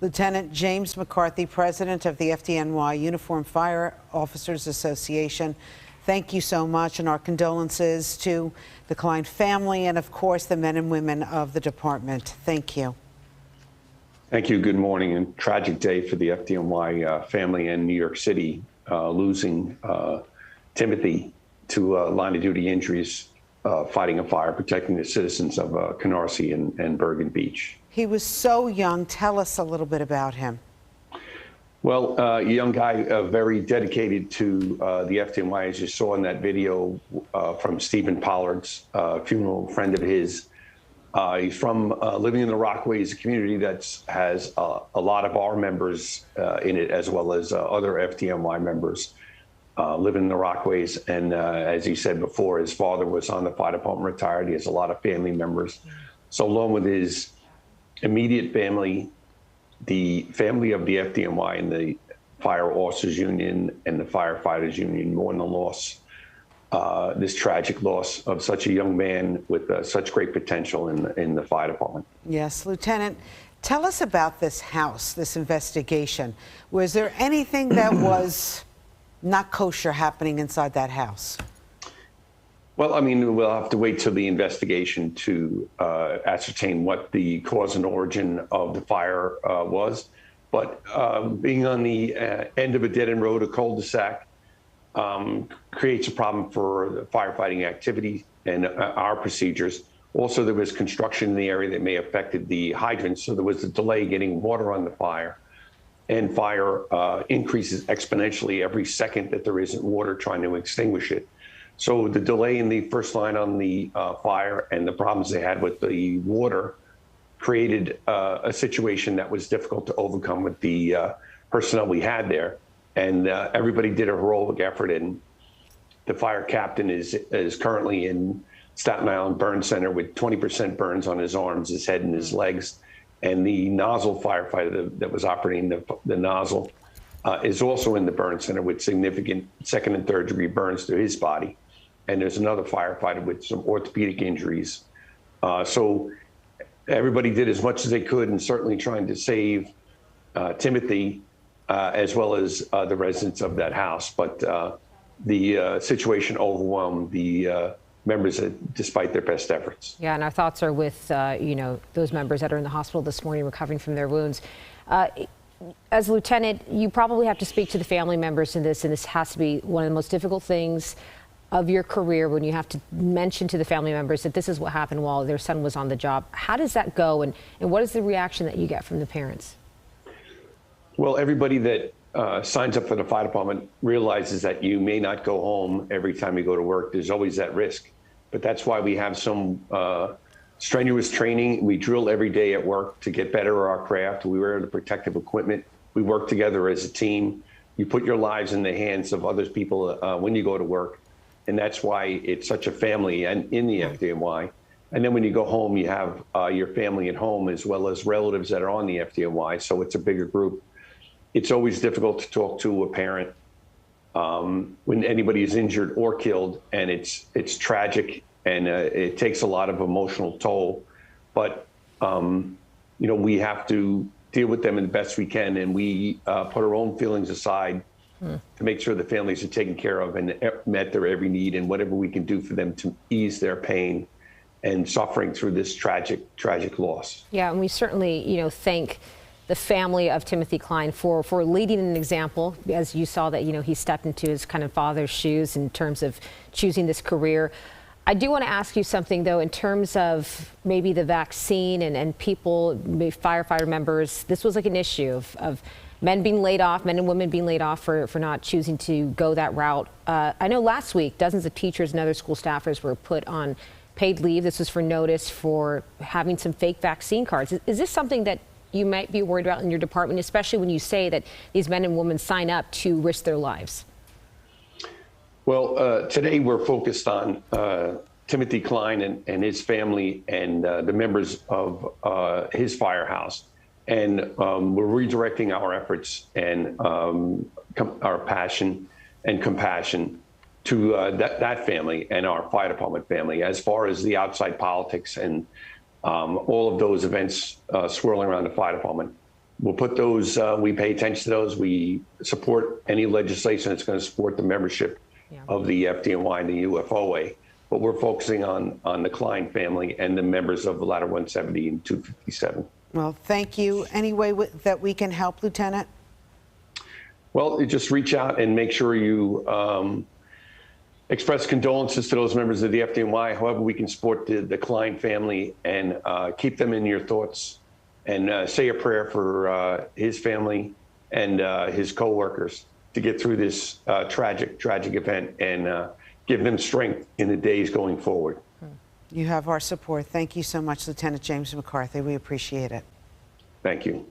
Lieutenant James McCarthy, president of the FDNY-Uniformed Fire Officers Association, thank you so much, and our condolences to the Klein family and, of course, the men and women of the department. Thank you. Thank you. Good morning. And tragic day for the FDNY family in New York City, losing Timothy to line of duty injuries, fighting a fire, protecting the citizens of Canarsie and Bergen Beach. He was so young. Tell us a little bit about him. Well, a young guy, very dedicated to the FDNY, as you saw in that video from Stephen Pollard's funeral, friend of his. He's from living in the Rockaways, a community that has a lot of our members in it, as well as other FDNY members living in the Rockaways. And as he said before, his father was on the fire department, retired. He has a lot of family members. So along with his immediate family, the family of the FDNY and the Fire Officers Union and the Firefighters Union mourn the loss, this tragic loss of such a young man with such great potential in the fire department. Yes, Lieutenant, tell us about this house, this investigation. Was there anything that was not kosher happening inside that house? Well, I mean, we'll have to wait till the investigation to ascertain what the cause and origin of the fire was. But being on the end of a dead-end road, a cul-de-sac, creates a problem for the firefighting activity and our procedures. Also, there was construction in the area that may have affected the hydrants, so there was a delay getting water on the fire. And fire increases exponentially every second that there isn't water trying to extinguish it. So the delay in the first line on the fire and the problems they had with the water created a situation that was difficult to overcome with the personnel we had there. And everybody did a heroic effort, and the fire captain is currently in Staten Island Burn Center with 20% burns on his arms, his head, and his legs. And the nozzle firefighter that was operating the nozzle is also in the burn center with significant second and third degree burns to his body. And there's another firefighter with some orthopedic injuries. So everybody did as much as they could, and certainly trying to save Timothy, as well as the residents of that house. But the situation overwhelmed the members despite their best efforts. Yeah, and our thoughts are with, those members that are in the hospital this morning recovering from their wounds. As lieutenant, you probably have to speak to the family members in this, and this has to be one of the most difficult things of your career when you have to mention to the family members that this is what happened while their son was on the job. How does that go, and what is the reaction that you get from the parents? Well, everybody that signs up for the fire department realizes that you may not go home every time you go to work. There's always that risk. But that's why we have some strenuous training. We drill every day at work to get better at our craft. We wear the protective equipment. We work together as a team. You put your lives in the hands of other people when you go to work. And that's why it's such a family and in the FDNY. And then when you go home, you have your family at home as well as relatives that are on the FDNY. So it's a bigger group. It's always difficult to talk to a parent when anybody is injured or killed, and it's tragic, and it takes a lot of emotional toll. But we have to deal with them the best we can, and we put our own feelings aside to make sure the families are taken care of and met their every need, and whatever we can do for them to ease their pain and suffering through this tragic loss. Yeah, and we certainly, thank the family of Timothy Klein for leading an example, as you saw that, he stepped into his kind of father's shoes in terms of choosing this career. I do want to ask you something, though, in terms of maybe the vaccine and people, maybe firefighter members. This was like an issue of men being laid off, men and women being laid off for not choosing to go that route. I know last week, dozens of teachers and other school staffers were put on paid leave. This was for notice for having some fake vaccine cards. Is this something that you might be worried about in your department, especially when you say that these men and women sign up to risk their lives? Well, today we're focused on Timothy Klein and his family and the members of his firehouse. And we're redirecting our efforts and our passion and compassion to that family and our fire department family. As far as the outside politics and all of those events swirling around the fire department, we'll put those, we pay attention to those. We support any legislation that's going to support the membership of the FDNY and the UFOA. But we're focusing on the Klein family and the members of the Ladder 170 and 257. Well, thank you. Any way that we can help, Lieutenant? Well, you just reach out and make sure you express condolences to those members of the FDNY. However, we can support the Klein family and keep them in your thoughts, and say a prayer for his family and his co-workers to get through this tragic event, and give them strength in the days going forward. You have our support. Thank you so much, Lieutenant James McCarthy. We appreciate it. Thank you.